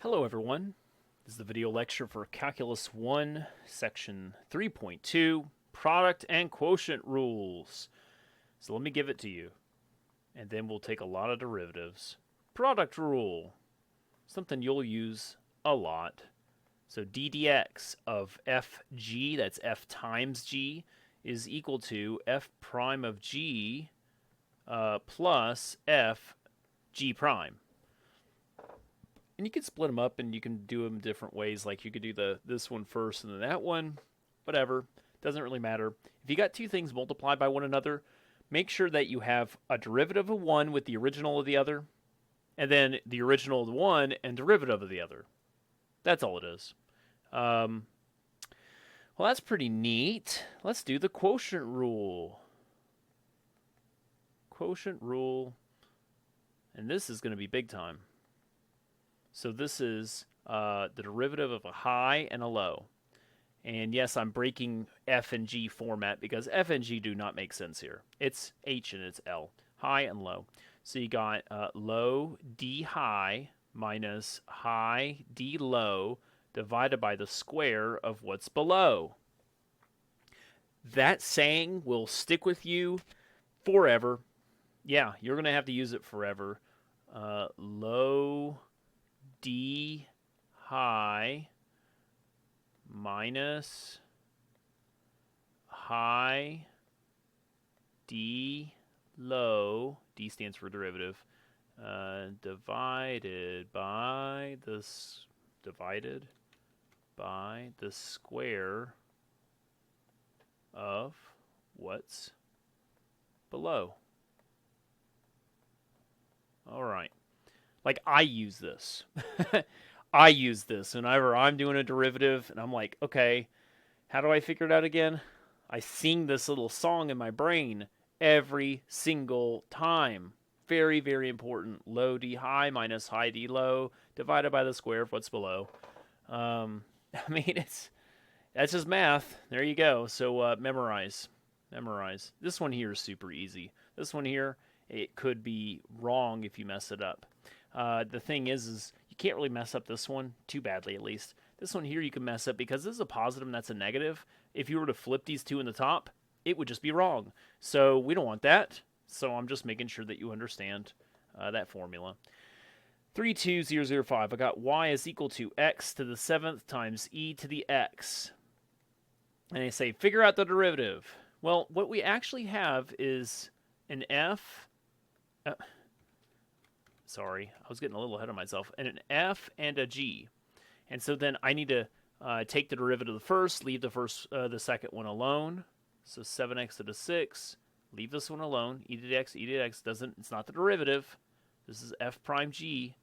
Hello everyone, this is the video lecture for Calculus 1, Section 3.2, Product and Quotient Rules. So let me give it to you, and then we'll take a lot of derivatives. Product rule, something you'll use a lot. So d dx of fg, that's f times g, is equal to f prime of g plus f g prime. And you can split them up and you can do them different ways. Like you could do this one first and then that one. Whatever. Doesn't really matter. If you got two things multiplied by one another, make sure that you have a derivative of one with the original of the other, and then the original of the one and derivative of the other. That's all it is. Well, that's pretty neat. Let's do the quotient rule. Quotient rule. And this is going to be big time. So this is the derivative of a high and a low. And yes, I'm breaking f and g format because f and g do not make sense here. It's h and it's l, high and low. So you got low d high minus high d low divided by the square of what's below. That saying will stick with you forever. Yeah, you're going to have to use it forever. Low d high minus high d low, d stands for derivative, divided by the square of what's below. All right. Like, I use this. I use this whenever I'm doing a derivative, and I'm like, okay, how do I figure it out again? I sing this little song in my brain every single time. Very, very important. Low d high minus high d low divided by the square of what's below. I mean, that's just math. There you go. So memorize. This one here is super easy. This one here, it could be wrong if you mess it up. The thing is you can't really mess up this one too badly, at least. This one here you can mess up because this is a positive and that's a negative. If you were to flip these two in the top, it would just be wrong. So we don't want that. So I'm just making sure that you understand that formula. 32005, I got y is equal to x to the 7th times e to the x. And they say, figure out the derivative. Well, what we actually have is an f... Sorry, I was getting a little ahead of myself. And an f and a g. And so then I need to take the derivative of the first, leave the second one alone. So 7x to the 6, leave this one alone. E to the x, it's not the derivative. This is f prime g.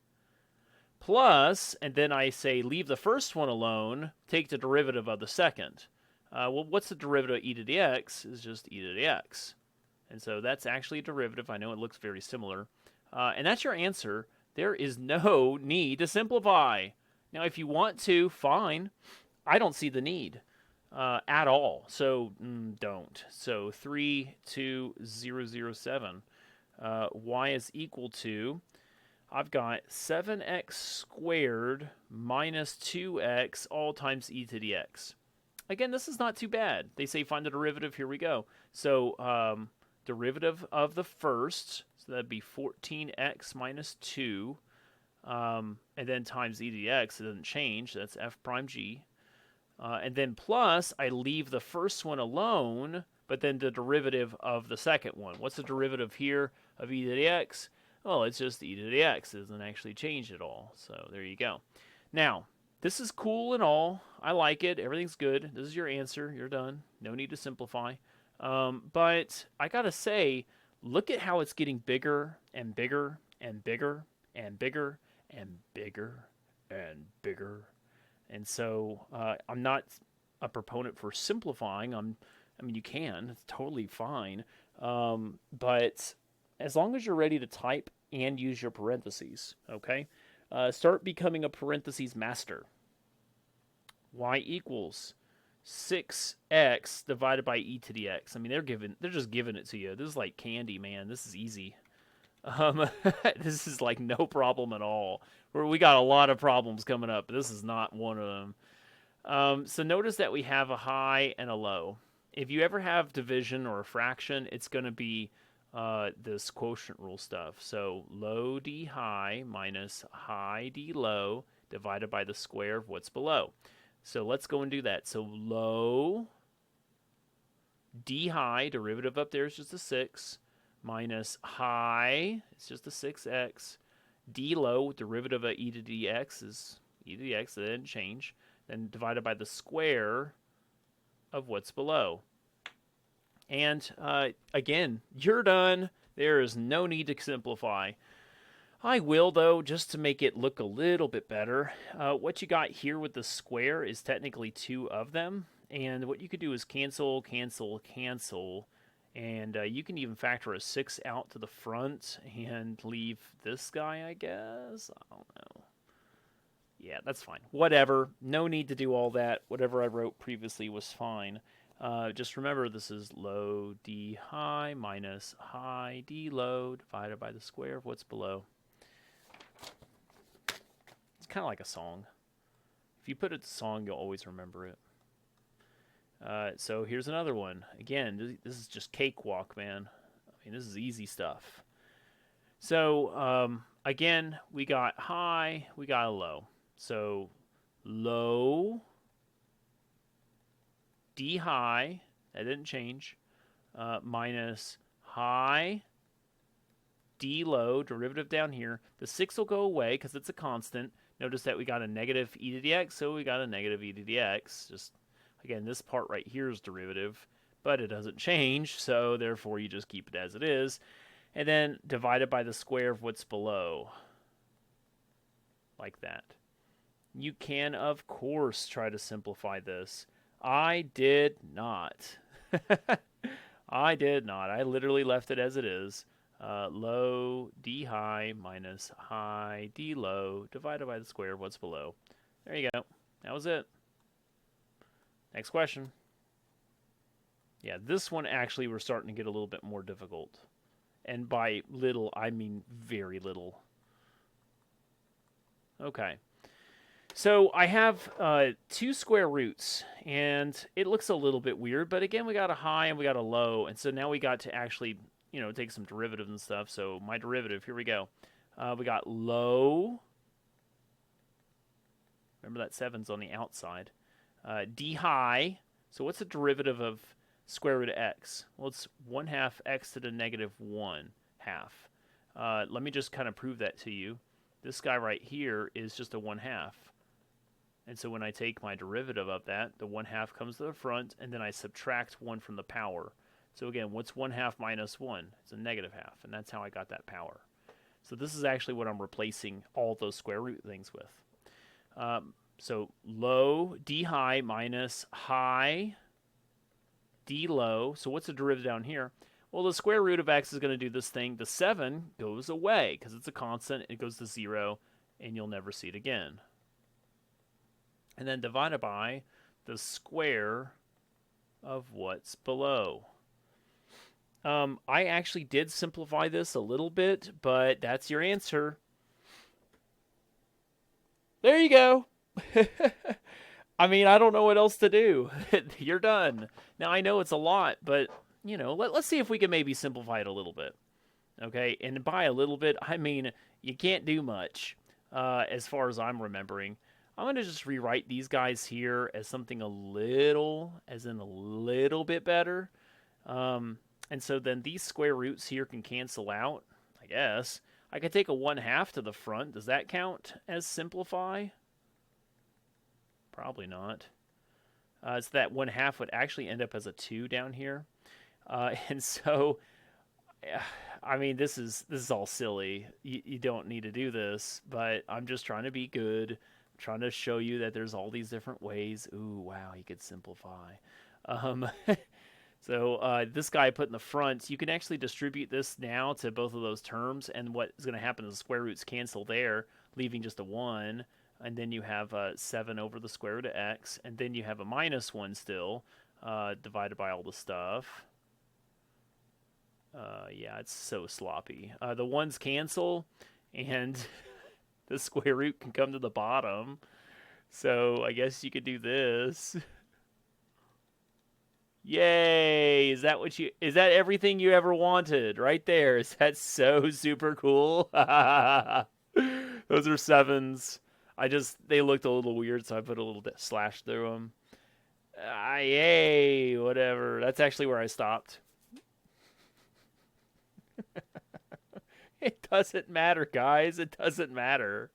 Plus, and then I say leave the first one alone, take the derivative of the second. Well, what's the derivative of e to the x? Is just e to the x. And so that's actually a derivative. I know it looks very similar. And that's your answer. There is no need to simplify. Now, if you want to, fine. I don't see the need at all. So don't. So 32007. Y is equal to, I've got 7x squared minus 2x all times e to the x. Again, this is not too bad. They say find the derivative. Here we go. So derivative of the first, so that'd be 14x minus 2, and then times e to the x. It doesn't change. That's f prime g. And then plus, I leave the first one alone, but then the derivative of the second one. What's the derivative here of e to the x? Well, it's just e to the x. It doesn't actually change at all. So there you go. Now, this is cool and all. I like it. Everything's good. This is your answer. You're done. No need to simplify. But I gotta say, look at how it's getting bigger and bigger and bigger and bigger and bigger and bigger. And so I'm not a proponent for simplifying. I mean, you can. It's totally fine. But as long as you're ready to type and use your parentheses, okay? Start becoming a parentheses master. Y equals 6x divided by e to the x. I mean, they're just giving it to you. This is like candy, man. This is easy. This is like no problem at all. We got a lot of problems coming up, but this is not one of them. So notice that we have a high and a low. If you ever have division or a fraction, it's going to be this quotient rule stuff. So low d high minus high d low divided by the square of what's below. So let's go and do that. So low d high, derivative up there is just a 6, minus high, it's just a 6x. D low, derivative of e to the dx is e to the x, that didn't change. Then divided by the square of what's below. And again, you're done. There is no need to simplify. I will, though, just to make it look a little bit better. What you got here with the square is technically 2 of them. And what you could do is cancel, cancel, cancel. And you can even factor a 6 out to the front and leave this guy, I guess. I don't know. Yeah, that's fine. Whatever. No need to do all that. Whatever I wrote previously was fine. Just remember this is low d high minus high d low divided by the square of what's below. It's kind of like a song. If you put it to song, you'll always remember it. So here's another one. Again, this is just cakewalk, man. I mean, this is easy stuff. So again, we got high, we got a low. So low d high, that didn't change, minus high d low, derivative down here. The 6 will go away because it's a constant. Notice that we got a negative e to the x, so we got a negative e to the x. Just, again, this part right here is derivative, but it doesn't change, so therefore you just keep it as it is. And then divided by the square of what's below. Like that. You can, of course, try to simplify this. I did not. I did not. I literally left it as it is. Low d high minus high d low divided by the square of what's below. There you go. That was it. Next question. Yeah, this one actually we're starting to get a little bit more difficult. And by little, I mean very little. Okay. So I have 2 square roots, and it looks a little bit weird, but again, we got a high and we got a low, and so now we got to actually, take some derivatives and stuff. So my derivative, here we go. We got low. Remember that 7's on the outside. D high. So what's the derivative of square root of x? Well, it's 1/2 x to the negative 1/2. Let me just kind of prove that to you. This guy right here is just a 1/2. And so when I take my derivative of that, the 1/2 comes to the front, and then I subtract 1 from the power. So again, what's 1/2 minus 1? It's a negative half, and that's how I got that power. So this is actually what I'm replacing all those square root things with. So low d high minus high d low. So what's the derivative down here? Well, the square root of x is going to do this thing. The 7 goes away because it's a constant. It goes to 0, and you'll never see it again. And then divided by the square of what's below. I actually did simplify this a little bit, but that's your answer. There you go. I mean, I don't know what else to do. You're done. Now, I know it's a lot, but, let's see if we can maybe simplify it a little bit. Okay, and by a little bit, I mean, you can't do much, as far as I'm remembering. I'm going to just rewrite these guys here as something a little bit better. And so then these square roots here can cancel out, I guess. I could take a 1/2 to the front. Does that count as simplify? Probably not. So that 1/2 would actually end up as a 2 down here. And so, I mean, this is all silly. You don't need to do this, but I'm just trying to be good. Trying to show you that there's all these different ways. Ooh, wow, you could simplify. So this guy I put in the front, you can actually distribute this now to both of those terms, and what is going to happen is the square roots cancel there, leaving just a 1, and then you have 7 over the square root of x, and then you have a minus 1 still, divided by all the stuff. Yeah, it's so sloppy. The ones cancel, and the square root can come to the bottom. So I guess you could do this. Yay! Is that everything you ever wanted? Right there. Is that so super cool? Those are sevens. They looked a little weird, so I put a little bit slash through them. Yay! Whatever. That's actually where I stopped. It doesn't matter, guys. It doesn't matter.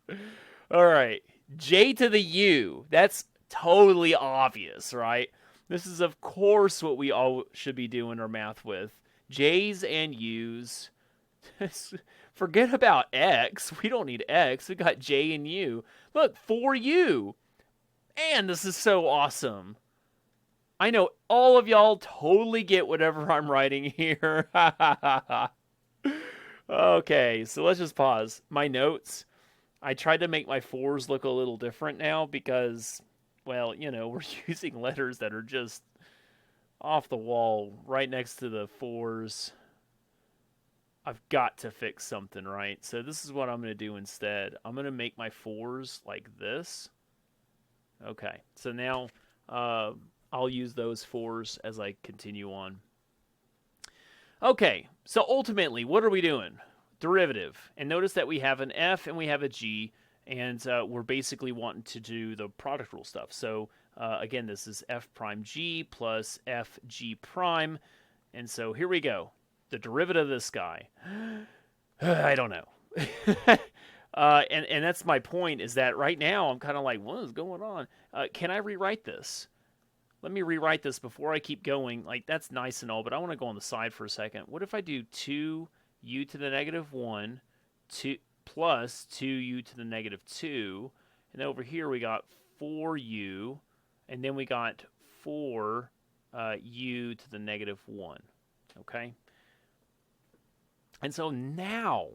All right. J to the U. That's totally obvious, right? This is, of course, what we all should be doing our math with. J's and U's. Forget about X. We don't need X. We got J and U. Look, 4U. And this is so awesome. I know all of y'all totally get whatever I'm writing here. Okay, so let's just pause. My notes. I tried to make my fours look a little different now because, well, we're using letters that are just off the wall right next to the fours. I've got to fix something, right? So this is what I'm going to do instead. I'm going to make my fours like this. Okay, so now I'll use those fours as I continue on. Okay, so ultimately, what are we doing? Derivative. And notice that we have an F and we have a G, and we're basically wanting to do the product rule stuff. So again, this is F prime G plus F G prime. And so here we go. The derivative of this guy. I don't know. And that's my point, is that right now I'm kind of like, what is going on? Can I rewrite this? Let me rewrite this before I keep going. Like, that's nice and all, but I want to go on the side for a second. What if I do 2u to the negative 1 plus 2u to the negative 2, and over here we got 4u, and then we got 4u to the negative 1, okay? And so now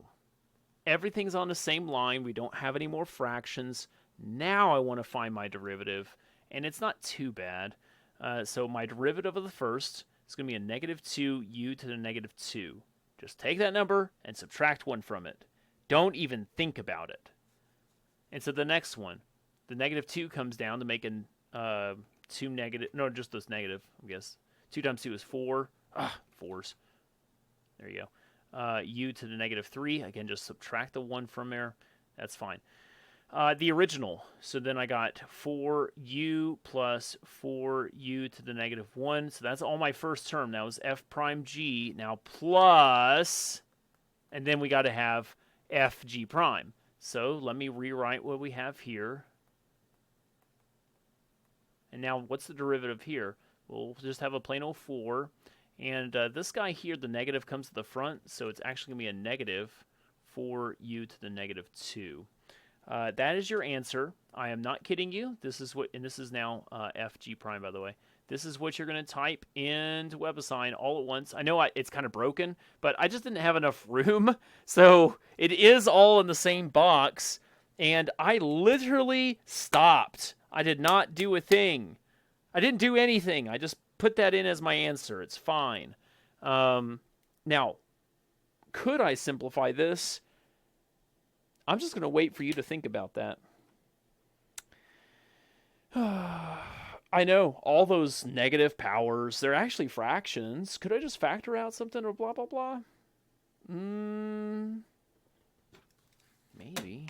everything's on the same line. We don't have any more fractions. Now I want to find my derivative, and it's not too bad. So my derivative of the first is going to be a negative 2u to the negative 2. Just take that number and subtract 1 from it. Don't even think about it. And so the next one, the negative 2 comes down to make a 2 negative, no, just this negative, I guess. 2 times 2 is 4. Fours. There you go. U to the negative 3. Again, just subtract the 1 from there. That's fine. The original. So then I got 4u plus 4u to the negative 1. So that's all my first term. That was f prime g. Now plus, and then we got to have f g prime. So let me rewrite what we have here. And now what's the derivative here? We'll just have a plain old 4. And this guy here, the negative comes to the front. So it's actually going to be a negative 4u to the negative 2. That is your answer. I am not kidding you. This is what, and this is now FG prime, by the way. This is what you're going to type into WebAssign all at once. I know it's kind of broken, but I just didn't have enough room. So it is all in the same box, and I literally stopped. I did not do a thing. I didn't do anything. I just put that in as my answer. It's fine. Now, could I simplify this? I'm just going to wait for you to think about that. I know, all those negative powers, they're actually fractions. Could I just factor out something or blah, blah, blah? Maybe.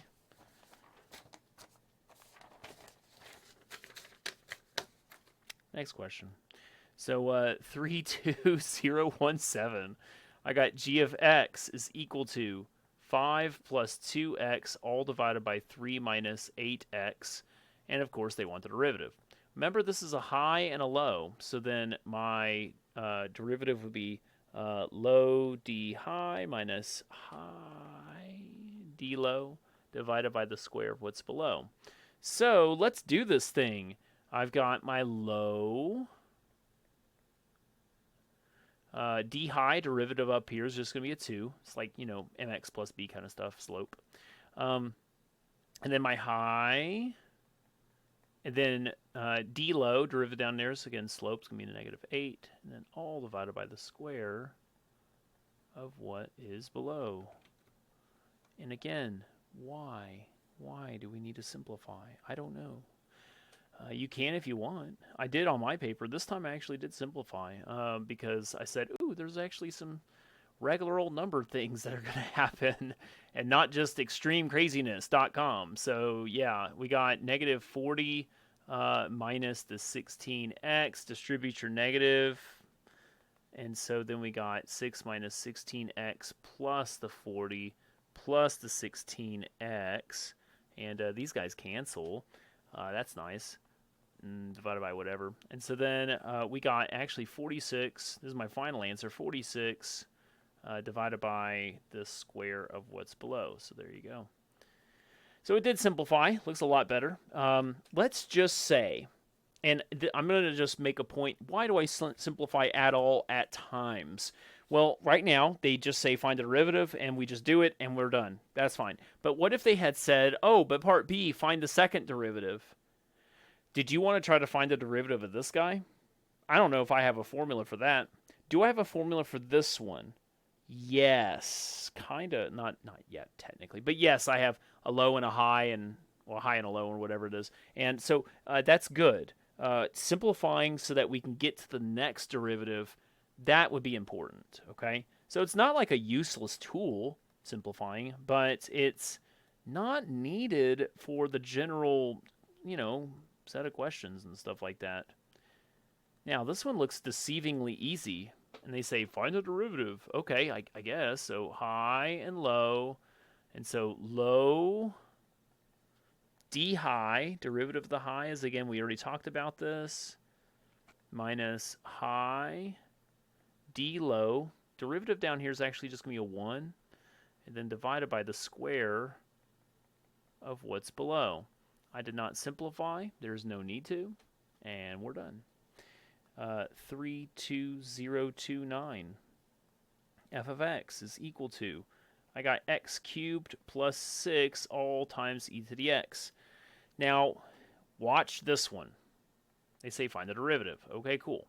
Next question. So 32017. I got g of x is equal to 5 plus 2x all divided by 3 minus 8x. And of course, they want the derivative. Remember, this is a high and a low. So then my derivative would be low d high minus high d low divided by the square of what's below. So let's do this thing. I've got my low. D high derivative up here is just going to be a 2. It's like, mx plus b kind of stuff, slope. And then my high, and then d low derivative down there, so again, slope's going to be -8, and then all divided by the square of what is below. And again, why? Why do we need to simplify? I don't know. You can if you want. I did on my paper. This time I actually did simplify because I said, ooh, there's actually some regular old number things that are going to happen and not just extreme craziness.com. So yeah, we got negative 40 minus the 16x, distribute your negative. And so then we got 6 minus 16x plus the 40 plus the 16x. And these guys cancel. That's nice. Divided by whatever. And so then we got actually 46. This is my final answer. 46 divided by the square of what's below. So there you go. So it did simplify. Looks a lot better. Let's just say, and I'm going to just make a point. Why do I simplify at all at times? Well, right now, they just say find the derivative, and we just do it, and we're done. That's fine. But what if they had said, oh, but part B, find the second derivative? Did you want to try to find the derivative of this guy? I don't know if I have a formula for that. Do I have a formula for this one? Yes. Kind of. Not yet, technically. But yes, I have a low and a high, and well, high and a low, or whatever it is. And so that's good. Simplifying so that we can get to the next derivative, that would be important, okay? So it's not like a useless tool, simplifying, but it's not needed for the general, set of questions and stuff like that. Now, this one looks deceivingly easy, and they say, find a derivative. Okay, I guess. So high and low, and so low, d high, derivative of the high is, again, we already talked about this, minus high, d low. Derivative down here is actually just going to be a 1, and then divided by the square of what's below. I did not simplify. There's no need to. And we're done. 32029. F of x is equal to, I got x cubed plus 6 all times e to the x. Now, watch this one. They say find the derivative. Okay, cool.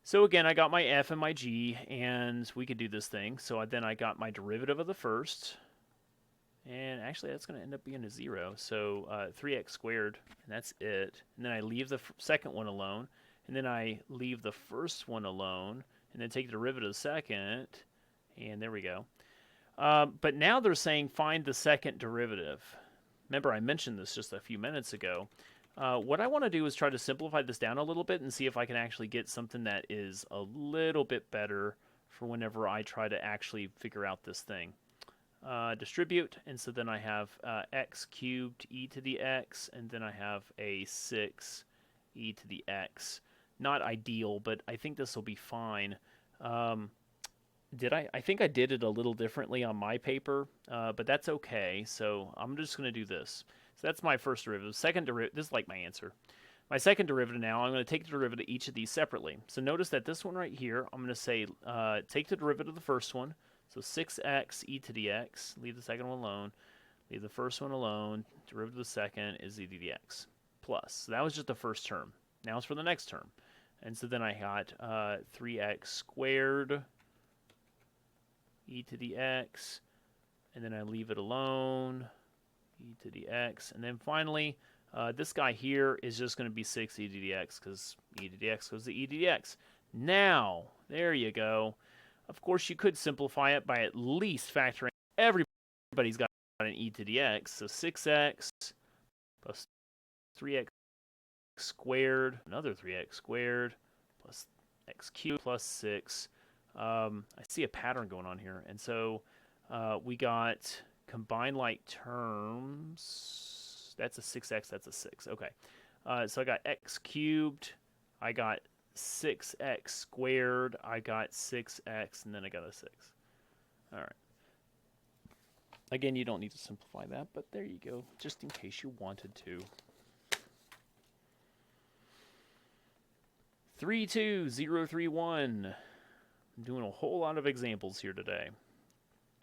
So again, I got my f and my g, and we could do this thing. So then I got my derivative of the first. And actually, that's going to end up being a 0. So 3x squared, and that's it. And then I leave the second one alone. And then I leave the first one alone. And then take the derivative of the second. And there we go. But now they're saying find the second derivative. Remember, I mentioned this just a few minutes ago. What I want to do is try to simplify this down a little bit and see if I can actually get something that is a little bit better for whenever I try to actually figure out this thing. Distribute, and so then I have x cubed e to the x, and then I have a 6 e to the x. Not ideal, but I think this will be fine. I think I did it a little differently on my paper, but that's okay. So I'm just going to do this. So that's my first derivative. Second derivative, this is like my answer. My second derivative now, I'm going to take the derivative of each of these separately. So notice that this one right here, I'm going to say take the derivative of the first one. So 6x e to the x, leave the second one alone, leave the first one alone, derivative of the second is e to the x, plus. So that was just the first term. Now it's for the next term. And so then I got 3x squared e to the x, and then I leave it alone, e to the x, and then finally, this guy here is just going to be 6 e to the x, because e to the x goes to e to the x. Now, there you go. Of course, you could simplify it by at least factoring everybody's got an e to the x. So 6x plus 3x squared, another 3x squared, plus x cubed plus 6. I see a pattern going on here. And so we got combined like terms. That's a 6x, that's a 6. Okay. So I got x cubed. I got 6x squared, I got 6x, and then I got a 6. All right. Again, you don't need to simplify that, but there you go, just in case you wanted to. 32031. I'm doing a whole lot of examples here today.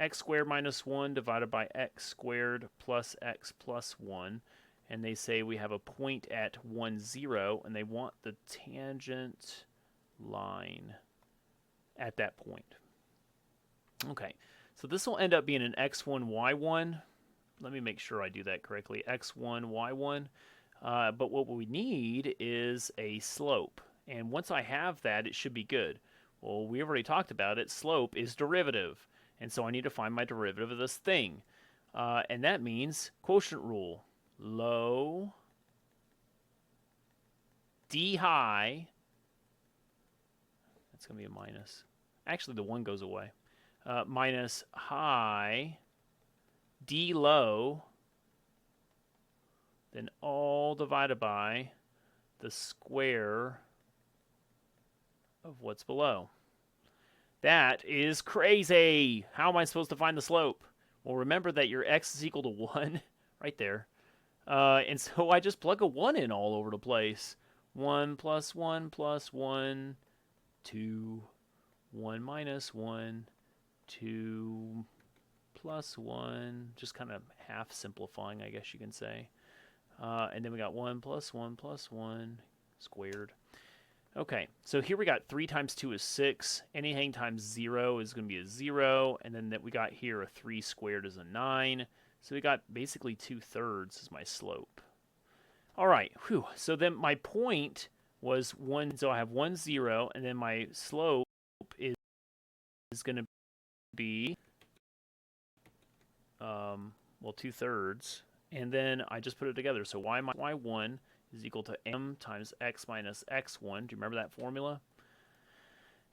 X squared minus 1 divided by x squared plus x plus 1. And they say we have a point at 1, 0, and they want the tangent line at that point. Okay, so this will end up being an x1, y1. Let me make sure I do that correctly. x1, y1. But what we need is a slope. And once I have that, it should be good. Well, we already talked about it. Slope is derivative. And so I need to find my derivative of this thing. And that means quotient rule. Low, d high. That's going to be a minus. Actually, the 1 goes away. Minus high, d low, then all divided by the square of what's below. That is crazy. How am I supposed to find the slope? Well, remember that your x is equal to 1 right there. And so I just plug a 1 in all over the place. 1 plus 1 plus 1, 2, 1 minus 1, 2 plus 1. Just kind of half simplifying, I guess you can say. And then we got 1 plus 1 plus 1 squared. Okay, so here we got 3 times 2 is 6. Anything times 0 is going to be a 0. And then that we got here a 3 squared is a 9. So we got basically 2/3 is my slope. All right, whew. So then my point was 1. So I have 1, 0. And then my slope is going to be, well, 2/3. And then I just put it together. So y1 is equal to m times x minus x1. Do you remember that formula?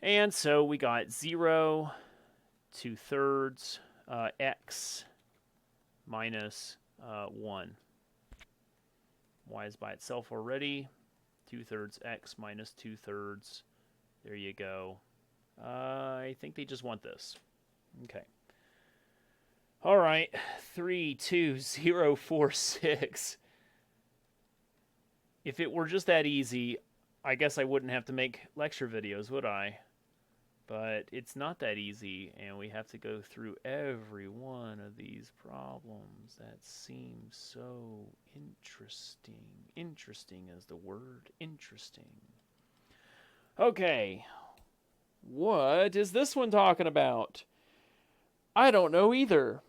And so we got 0, 2/3, x minus 1. Y is by itself already. 2/3 x minus 2/3. There you go. I think they just want this. Okay. All right. 3, 2, 0, 4, 6. If it were just that easy, I guess I wouldn't have to make lecture videos, would I? But it's not that easy, and we have to go through every one of these problems. That seems so interesting. Interesting is the word. Interesting. Okay. What is this one talking about? I don't know either.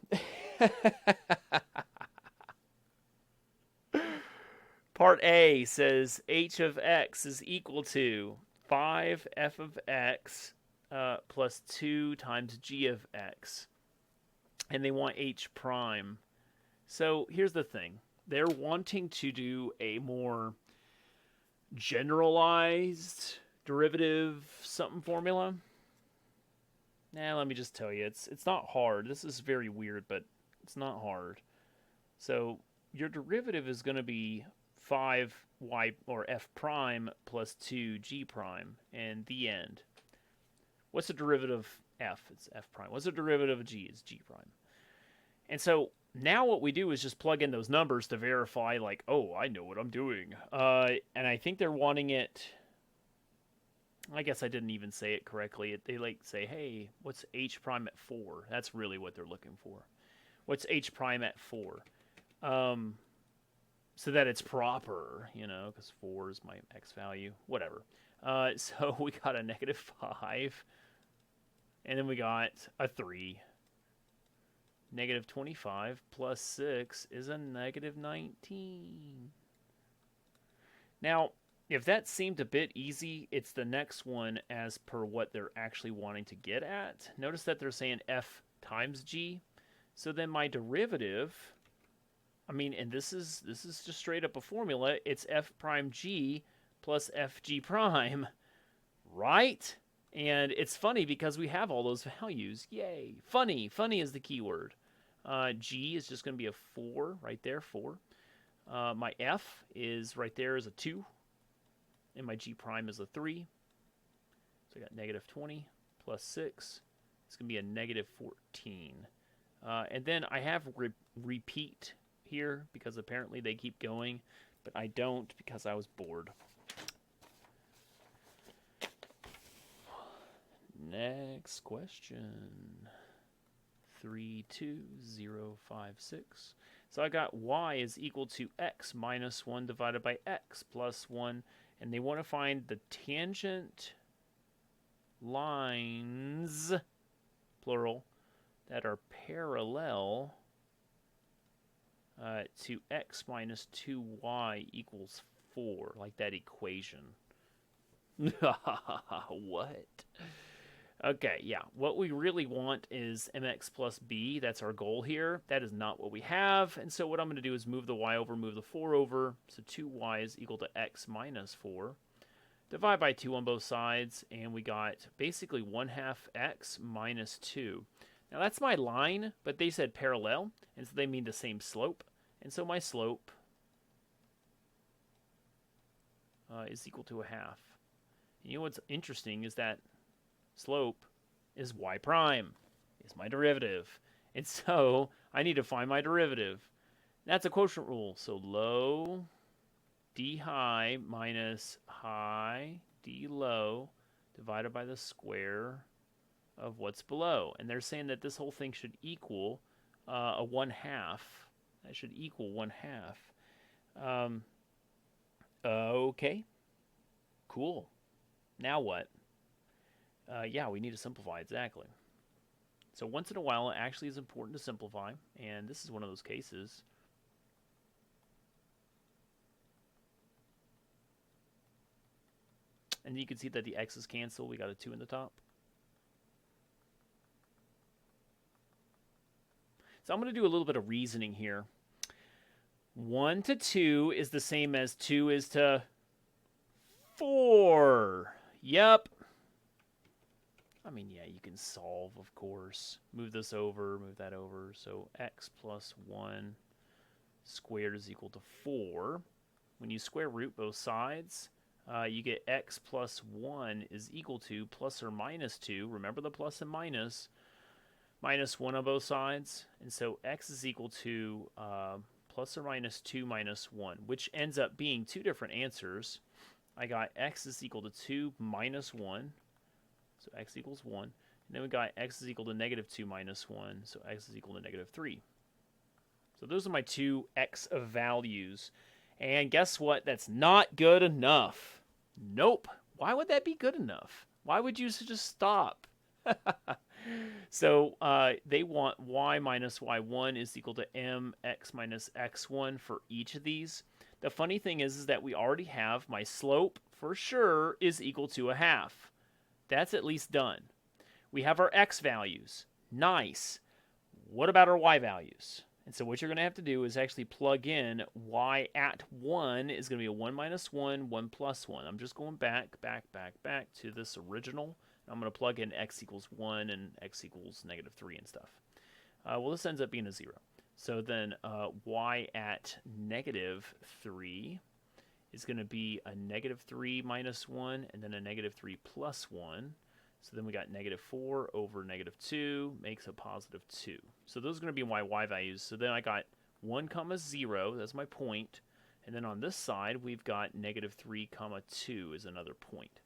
Part A says h of x is equal to 5f of x plus 2 times g of x. And they want h prime. So here's the thing. They're wanting to do a more generalized derivative something formula. Nah, let me just tell you, it's not hard. This is very weird, but it's not hard. So your derivative is going to be 5y or f prime plus 2g prime, and the end. What's the derivative of f? It's f prime. What's the derivative of g? It's g prime. And so now what we do is just plug in those numbers to verify, like, oh, I know what I'm doing. And I think they're wanting it. I guess I didn't even say it correctly. They like say, hey, what's h prime at 4? That's really what they're looking for. What's h prime at 4? So that it's proper, you know, because 4 is my x value. Whatever. So we got a -5. And then we got a 3. -25 plus 6 is a -19. Now, if that seemed a bit easy, it's the next one as per what they're actually wanting to get at. Notice that they're saying f times g. So then my derivative, I mean, and this is just straight up a formula. It's f prime g plus fg prime, right? And it's funny because we have all those values. Yay. Funny. Funny is the key word. G is just going to be a 4 right there, 4. My f is right there is a 2. And my g prime is a 3. So I got -20 plus 6. It's going to be a -14. And then I have repeat here because apparently they keep going, but I don't because I was bored. Next question. 32056. So I got y is equal to x minus 1 divided by x plus 1. And they want to find the tangent lines, plural, that are parallel to x minus 2y equals 4, like that equation. What? Okay, yeah. What we really want is mx plus b. That's our goal here. That is not what we have. And so what I'm going to do is move the y over, move the 4 over. So 2y is equal to x minus 4. Divide by 2 on both sides, and we got basically 1/2 x minus 2. Now that's my line, but they said parallel, and so they mean the same slope. And so my slope is equal to 1/2. And you know what's interesting is that slope is y prime, is my derivative. And so I need to find my derivative. That's a quotient rule. So low d high minus high d low divided by the square of what's below. And they're saying that this whole thing should equal a 1/2. That should equal 1/2. Okay. Cool. Now what? Yeah, we need to simplify, exactly. So once in a while, it actually is important to simplify, and this is one of those cases. And you can see that the x's cancel. We got a 2 in the top. So I'm going to do a little bit of reasoning here. 1 to 2 is the same as 2 is to 4. Yep. I mean, yeah, you can solve, of course. Move this over, move that over. So x plus 1 squared is equal to 4. When you square root both sides, you get x plus 1 is equal to plus or minus 2. Remember the plus and minus. Minus 1 on both sides. And so x is equal to plus or minus 2 minus 1, which ends up being two different answers. I got x is equal to 2 minus 1. So x equals 1. And then we got x is equal to negative 2 minus 1. So x is equal to negative 3. So those are my two x values. And guess what? That's not good enough. Nope. Why would that be good enough? Why would you just stop? So they want y minus y1 is equal to mx minus x1 for each of these. The funny thing is that we already have my slope for sure is equal to 1/2. That's at least done. We have our x values. Nice. What about our y values? And so what you're going to have to do is actually plug in y at 1 is going to be a 1 minus 1, 1 plus 1. I'm just going back to this original. I'm going to plug in x equals 1 and x equals negative 3 and stuff. Well, this ends up being a 0. So then y at negative 3 is going to be a negative 3 minus 1 and then a negative 3 plus 1. So then we got negative 4 over negative 2 makes a positive 2. So those are going to be my y values. So then I got 1 comma 0, that's my point. And then on this side, we've got negative 3 comma 2 is another point.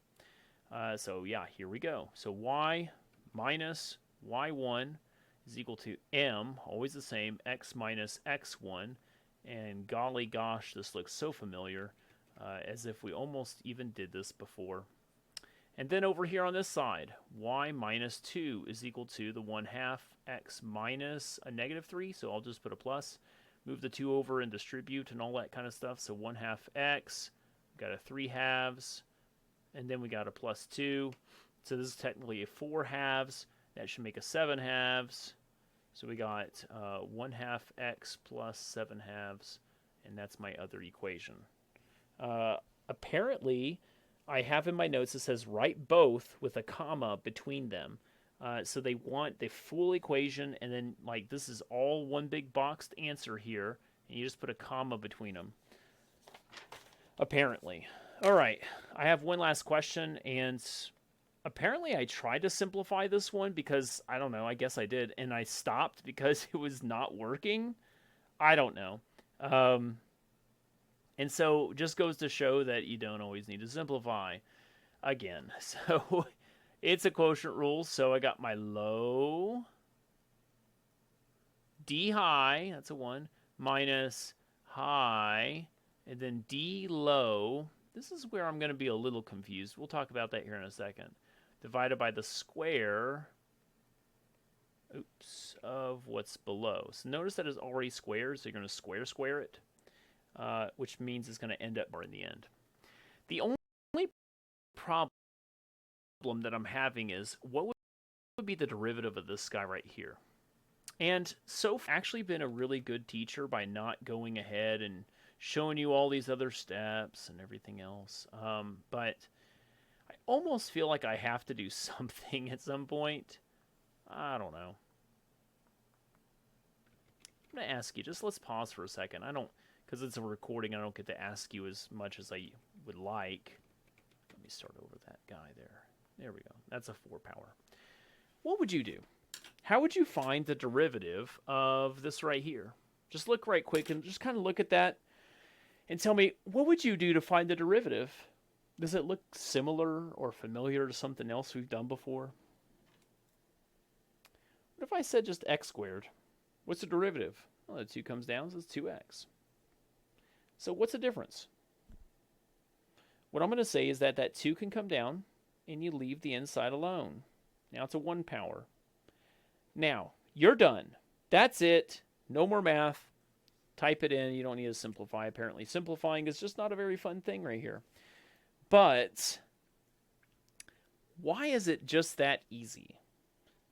So yeah, here we go. So y minus y1 is equal to m, always the same, x minus x1. And golly gosh, this looks so familiar, as if we almost even did this before. And then over here on this side, y minus 2 is equal to the 1/2 x minus a negative 3. So I'll just put a plus, move the 2 over and distribute and all that kind of stuff. So 1/2 x, got a 3/2, and then we got a plus 2. So this is technically a 4/2. That should make a 7/2. So we got 1/2 x plus 7/2, and that's my other equation. Apparently, I have in my notes it says write both with a comma between them. So they want the full equation, and then like this is all one big boxed answer here, and you just put a comma between them. Apparently. All right, I have one last question, and apparently I tried to simplify this one because, I don't know, I guess I did, and I stopped because it was not working. I don't know. And so just goes to show that you don't always need to simplify again. So it's a quotient rule, so I got my low d high, that's a 1, minus high, and then d low. This is where I'm going to be a little confused. We'll talk about that here in a second. Divided by the square of what's below. So notice that it's already squared, so you're going to square it, which means it's going to end up more in the end. The only problem that I'm having is what would be the derivative of this guy right here? And so I've actually been a really good teacher by not going ahead and showing you all these other steps and everything else. But I almost feel like I have to do something at some point. I don't know. I'm going to ask you, just let's pause for a second. Because it's a recording, I don't get to ask you as much as I would like. Let me start over that guy there. There we go. That's a 4 power. What would you do? How would you find the derivative of this right here? Just look right quick and just kind of look at that and tell me, what would you do to find the derivative? Does it look similar or familiar to something else we've done before? What if I said just x squared? What's the derivative? Well, the 2 comes down, so it's 2x. So what's the difference? What I'm going to say is that 2 can come down, and you leave the inside alone. Now it's a 1 power. Now, you're done. That's it. No more math. Type it in. You don't need to simplify, apparently. Simplifying is just not a very fun thing right here. But why is it just that easy?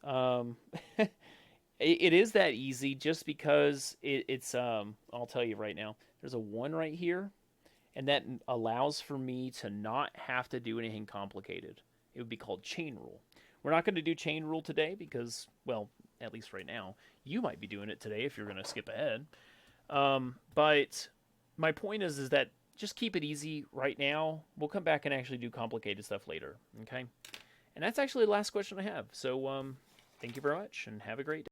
It is that easy just because it's, I'll tell you right now, there's a 1 right here, and that allows for me to not have to do anything complicated. It would be called chain rule. We're not going to do chain rule today because, well, at least right now, you might be doing it today if you're going to skip ahead. But my point is that just keep it easy right now. We'll come back and actually do complicated stuff later, okay? And that's actually the last question I have. So thank you very much, and have a great day.